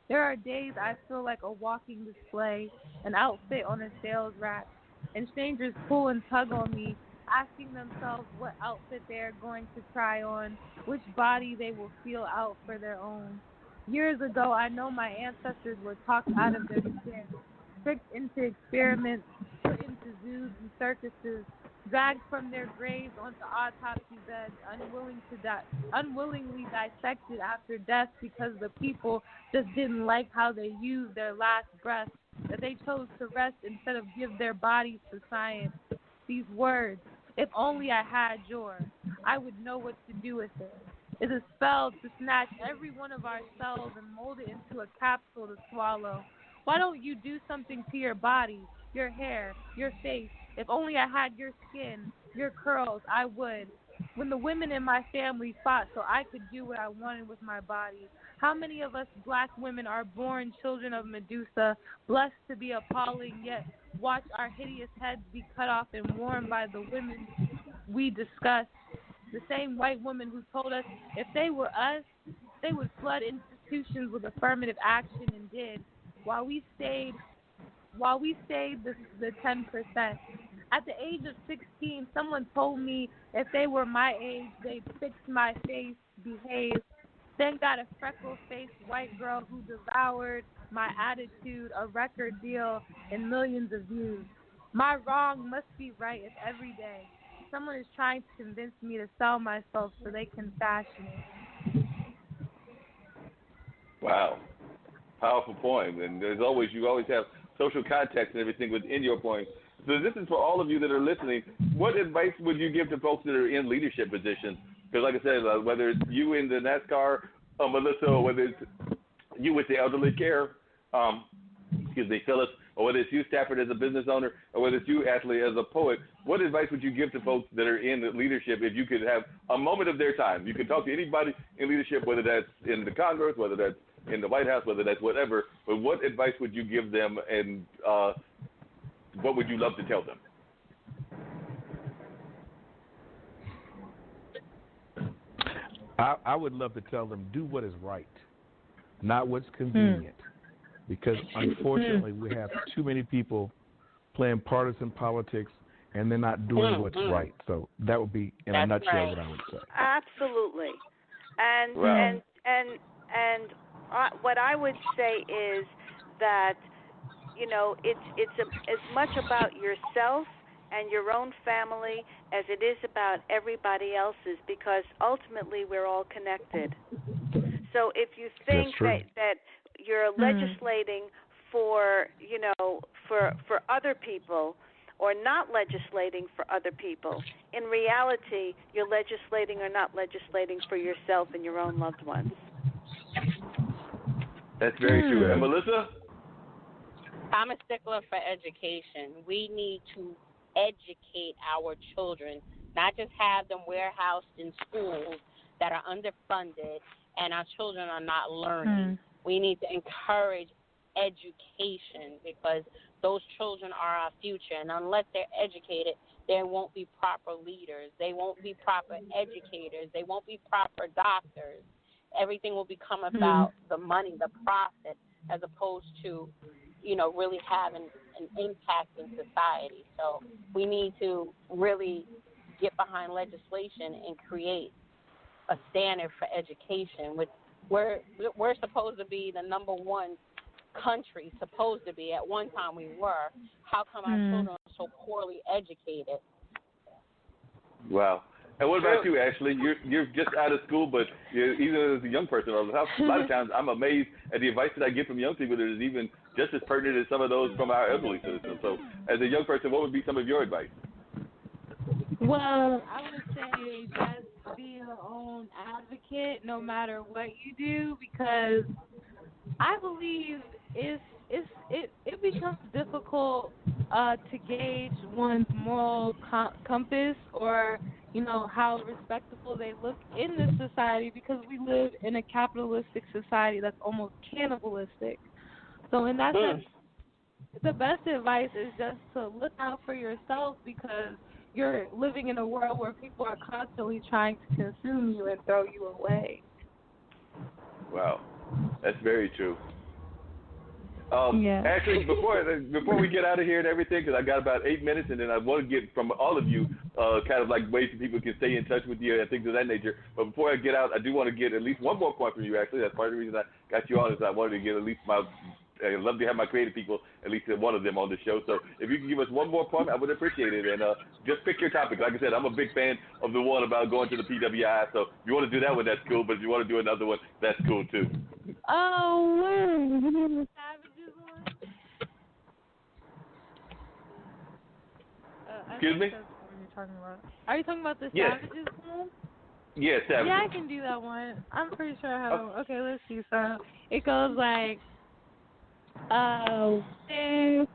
There are days I feel like a walking display, an outfit on a sales rack, and strangers pull and tug on me, asking themselves what outfit they are going to try on, which body they will feel out for their own. Years ago, I know my ancestors were talked out of their skin, tricked into experiments, put into zoos and circuses, dragged from their graves onto autopsy beds, unwillingly dissected after death because the people just didn't like how they used their last breath, that they chose to rest instead of give their bodies to science. These words, if only I had yours, I would know what to do with it. Is a spell to snatch every one of our cells and mold it into a capsule to swallow. Why don't you do something to your body, your hair, your face? If only I had your skin, your curls, I would. When the women in my family fought so I could do what I wanted with my body, how many of us black women are born children of Medusa, blessed to be appalling, yet watch our hideous heads be cut off and worn by the women we discuss? The same white women who told us if they were us, they would flood institutions with affirmative action and did, while we stayed the 10%. At the age of 16, someone told me if they were my age, they'd fix my face, behave. Then got a freckle-faced white girl who devoured my attitude, a record deal, and millions of views. My wrong must be right if every day someone is trying to convince me to sell myself so they can fashion it. Wow. Powerful poem. And as always, you always have social context and everything within your poem. So this is for all of you that are listening. What advice would you give to folks that are in leadership positions? Because like I said, whether it's you in the Nascar, Melissa, or whether it's you with the elderly care, Phyllis, or whether it's you, Stafford, as a business owner, or whether it's you, Ashley, as a poet, what advice would you give to folks that are in leadership if you could have a moment of their time? You can talk to anybody in leadership, whether that's in the Congress, whether that's in the White House, whether that's whatever, but what advice would you give them, and what would you love to tell them? I would love to tell them, do what is right, not what's convenient. Because unfortunately, we have too many people playing partisan politics, and they're not doing what's right. So that would be, in a nutshell, what I would say. Absolutely. And Wow. and what I would say is that, you know, it's as much about yourself and your own family as it is about everybody else's, because ultimately we're all connected. So if you think that you're legislating for, you know, for other people, or not legislating for other people, in reality, you're legislating or not legislating for yourself and your own loved ones. That's very true. And Melissa? I'm a stickler for education. We need to educate our children, not just have them warehoused in schools that are underfunded and our children are not learning. We need to encourage education, because those children are our future, and unless they're educated, there won't be proper leaders. They won't be proper educators. They won't be proper doctors. Everything will become about the money, the profit, as opposed to, you know, really having an impact in society. So we need to really get behind legislation and create a standard for education. Which we're supposed to be the number one country, supposed to be. At one time we were. How come our children are so poorly educated? Wow. And what about you, Ashley? You're just out of school, but even as a young person, a lot of times I'm amazed at the advice that I get from young people that is even just as pertinent as some of those from our elderly citizens. So as a young person, what would be some of your advice? Well, I would say just be your own advocate no matter what you do, because I believe it becomes difficult to gauge one's moral compass, or, you know, how respectable they look in this society, because we live in a capitalistic society that's almost cannibalistic. So in that sense, the best advice is just to look out for yourself, because you're living in a world where people are constantly trying to consume you and throw you away. Wow. That's very true. Actually, before we get out of here and everything, because I got about 8 minutes, and then I want to get from all of you kind of like ways that people can stay in touch with you and things of that nature. But before I get out, I do want to get at least one more point from you, actually. That's part of the reason I got you on, is I wanted to get at least I'd love to have my creative people, at least one of them, on the show. So if you can give us one more point, I would appreciate it. And just pick your topic. Like I said, I'm a big fan of the one about going to the PWI. So if you want to do that one, that's cool. But if you want to do another one, that's cool too. Oh, you mean the Savages one? Excuse me? That's what you're talking about. Are you talking about the Savages one? Yeah, Savages. Yeah, I can do that one. I'm pretty sure I have. Okay, let's see. So it goes like, they're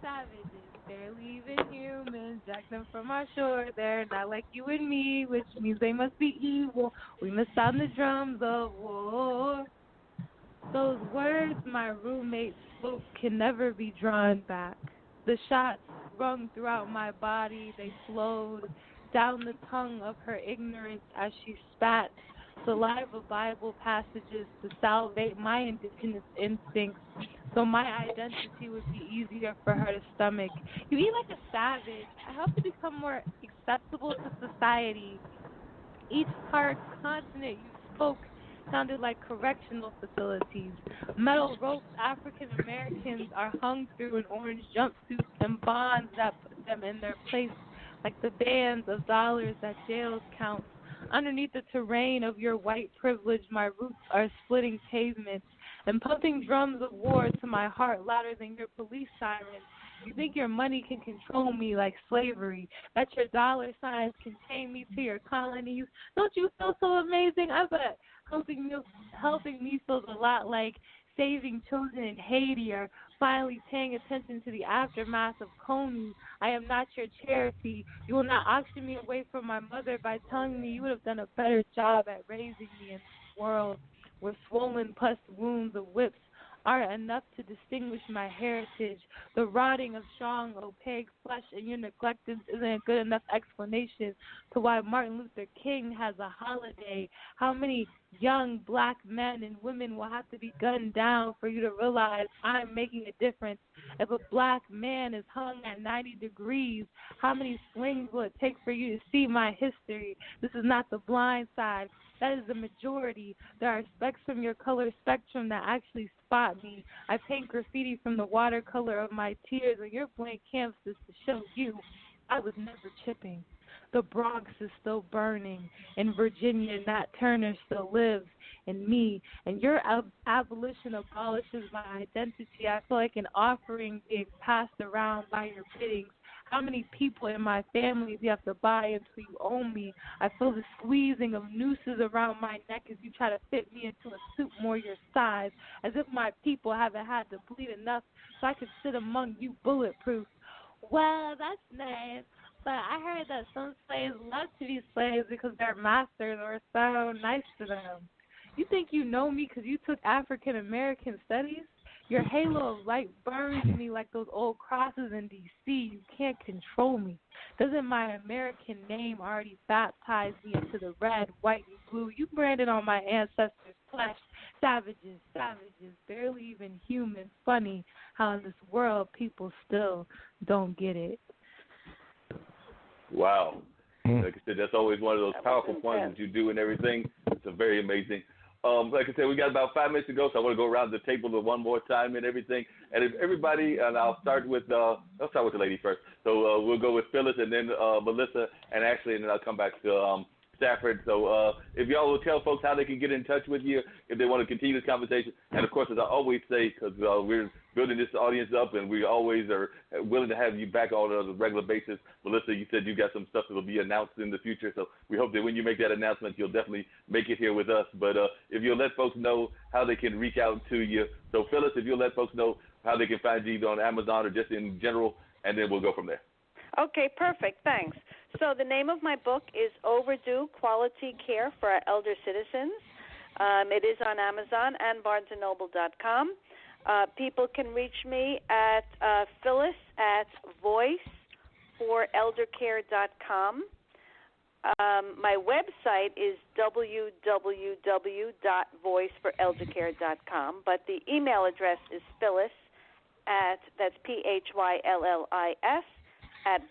savages, they're leaving humans, jack them from our shore. They're not like you and me, which means they must be evil. We must sound the drums of war. Those words my roommate spoke can never be drawn back. The shots rung throughout my body, they flowed down the tongue of her ignorance as she spat saliva Bible passages to salvate my indigenous instincts so my identity would be easier for her to stomach. You eat like a savage. I help you become more acceptable to society. Each hard consonant you spoke sounded like correctional facilities. Metal ropes African Americans are hung through in orange jumpsuits and bonds that put them in their place like the bands of dollars that jails count. Underneath the terrain of your white privilege, my roots are splitting pavements and pumping drums of war to my heart louder than your police sirens. You think your money can control me like slavery, that your dollar signs can chain me to your colonies. Don't you feel so amazing? I bet helping me feels a lot like saving children in Haiti or finally paying attention to the aftermath of Sony. I am not your charity. You will not auction me away from my mother by telling me you would have done a better job at raising me in this world where swollen pus wounds of whips aren't enough to distinguish my heritage. The rotting of strong, opaque flesh and your neglectance isn't a good enough explanation to why Martin Luther King has a holiday. How many young black men and women will have to be gunned down for you to realize I'm making a difference? If a black man is hung at 90 degrees, how many slings will it take for you to see my history? This is not the blind side. That is the majority. There are specks from your color spectrum that actually spot me. I paint graffiti from the watercolor of my tears on your blank canvas to show you I was never chipping. The Bronx is still burning. In Virginia, Nat Turner still lives in me. And your abolition abolishes my identity. I feel like an offering being passed around by your biddings. How many people in my family do you have to buy until you own me? I feel the squeezing of nooses around my neck as you try to fit me into a suit more your size, as if my people haven't had to bleed enough so I could sit among you bulletproof. Well, that's nice, but I heard that some slaves love to be slaves because their masters were so nice to them. You think you know me because you took African American studies? Your halo of light burns me like those old crosses in D.C. You can't control me. Doesn't my American name already baptize me into the red, white, and blue you branded on my ancestors' flesh? Savages, barely even human. Funny how in this world people still don't get it. Wow. Like I said, that's always one of those powerful points that you do and everything. It's a very amazing. Like I said, we got about 5 minutes to go, so I want to go around the table one more time and everything. And if everybody, and I'll start with the lady first. So we'll go with Phyllis and then Melissa and Ashley, and then I'll come back to Stafford. So if y'all will tell folks how they can get in touch with you if they want to continue this conversation. And, of course, as I always say, because we're building this audience up and we always are willing to have you back on a regular basis. Melissa, you said you got some stuff that will be announced in the future, so we hope that when you make that announcement, you'll definitely make it here with us. But if you'll let folks know how they can reach out to you. So, Phyllis, if you'll let folks know how they can find you either on Amazon or just in general, and then we'll go from there. Okay, perfect. Thanks. So the name of my book is Overdue Quality Care for Our Elder Citizens. It is on Amazon and BarnesandNoble.com. People can reach me at Phyllis at voiceforeldercare.com. My website is www.voiceforeldercare.com, but the email address is Phyllis that's PHYLLIS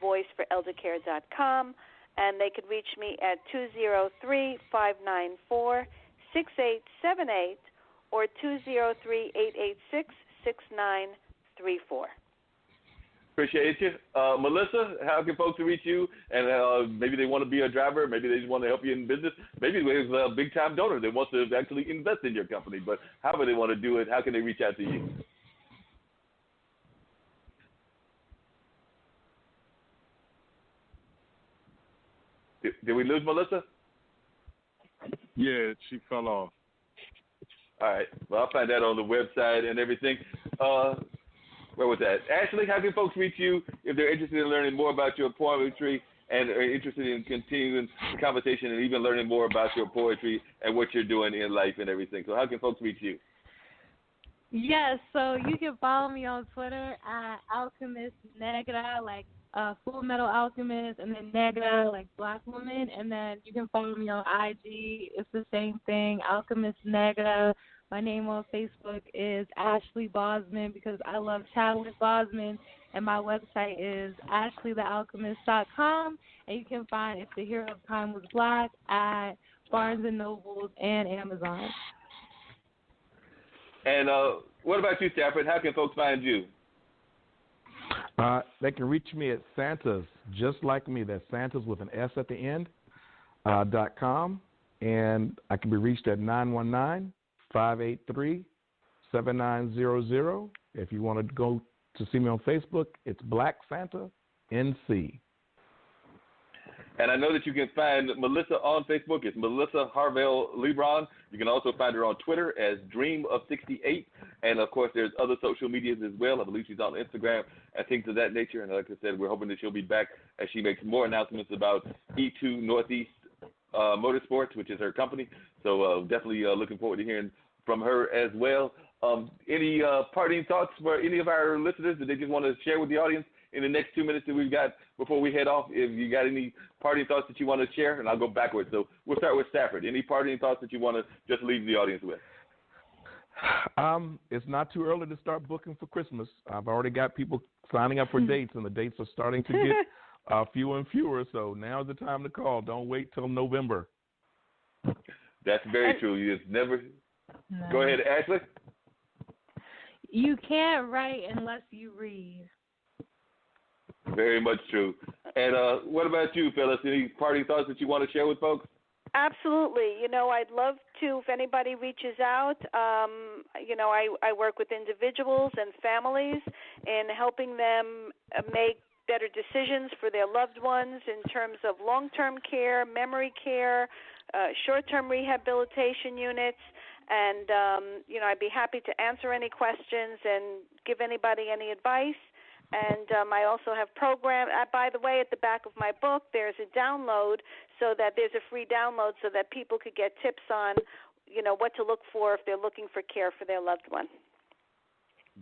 @voiceforeldercare.com, and they could reach me at 203-594-6878 or 203-886-6934. Appreciate you. Melisa, how can folks reach you? And maybe they want to be a driver. Maybe they just want to help you in business. Maybe there's a big-time donor that wants to actually invest in your company. But however they want to do it, how can they reach out to you? Did we lose Melisa? Yeah, she fell off. All right. Well, I'll find that on the website and everything. Where was that? Ashley, how can folks reach you if they're interested in learning more about your poetry and are interested in continuing the conversation and even learning more about your poetry and what you're doing in life and everything? So how can folks reach you? Yes, so you can follow me on Twitter at Alchemist Negra, like Full Metal Alchemist, and then Negra, like Black Woman. And then you can follow me on IG. It's the same thing, Alchemist Negra. My name on Facebook is Ashley Bosman because I love Chadwick Bosman. And my website is ashleythealchemist.com. And you can find If the Hero of Time Was Black at Barnes & Nobles and Amazon. And what about you, Stafford? How can folks find you? They can reach me at Santa's, just like me. That's Santa's with an S at the end, .com. And I can be reached at 919-583-7900. If you want to go to see me on Facebook, it's Black Santa NC. And I know that you can find Melisa on Facebook. It's Melisa Harville-Lebron. You can also find her on Twitter as Dream of 68. And, of course, there's other social medias as well. I believe she's on Instagram and things of that nature. And like I said, we're hoping that she'll be back as she makes more announcements about E2 Northeast Motorsports, which is her company. So definitely looking forward to hearing from her as well. Any parting thoughts for any of our listeners that they just want to share with the audience in the next 2 minutes that we've got before we head off? If you got any parting thoughts that you want to share, and I'll go backwards. So we'll start with Stafford. Any parting thoughts that you want to just leave the audience with? It's not too early to start booking for Christmas. I've already got people signing up for dates, and the dates are starting to get fewer and fewer. So now's the time to call. Don't wait till November. That's very true. You just never. No. Go ahead, Ashley. You can't write unless you read. Very much true. And what about you, Phyllis? Any parting thoughts that you want to share with folks? Absolutely. You know, I'd love to, if anybody reaches out, you know, I work with individuals and families in helping them make better decisions for their loved ones in terms of long-term care, memory care, short-term rehabilitation units. And, you know, I'd be happy to answer any questions and give anybody any advice. And I also have program. By the way, at the back of my book, there's a download so that there's a free download so that people could get tips on, you know, what to look for if they're looking for care for their loved one.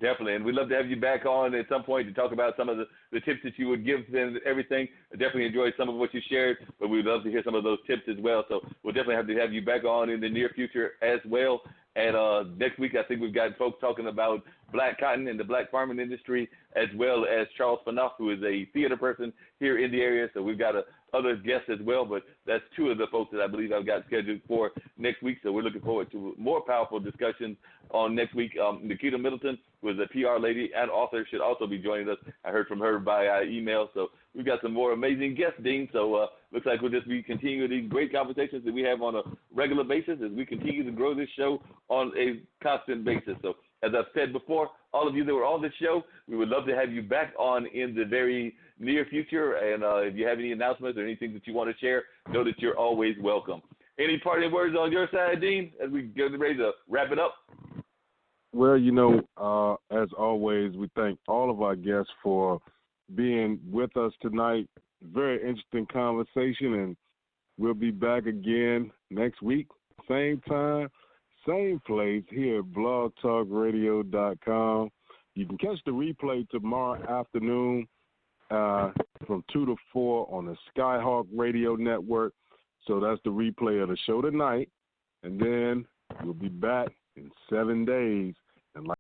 Definitely, and we'd love to have you back on at some point to talk about some of the tips that you would give and everything. I definitely enjoyed some of what you shared, but we'd love to hear some of those tips as well. So we'll definitely have to have you back on in the near future as well. And next week, I think we've got folks talking about black cotton and the black farming industry, as well as Charles Fanoff, who is a theater person here in the area. So we've got other guests as well, but that's two of the folks that I believe I've got scheduled for next week. So we're looking forward to more powerful discussions on next week. Nikita Middleton, who is a PR lady and author, should also be joining us. I heard from her by email. So we've got some more amazing guests, Dean. So looks like we'll just be continuing these great conversations that we have on a regular basis as we continue to grow this show on a constant basis. So as I've said before, all of you that were on this show, we would love to have you back on in the very near future. And if you have any announcements or anything that you want to share, know that you're always welcome. Any parting words on your side, Dean, as we get ready to wrap it up? Well, you know, as always, we thank all of our guests for being with us tonight. Very interesting conversation, and we'll be back again next week, same time, same place here at blogtalkradio.com. You can catch the replay tomorrow afternoon from 2 to 4 on the Skyhawk Radio Network. So that's the replay of the show tonight. And then we'll be back in 7 days. And like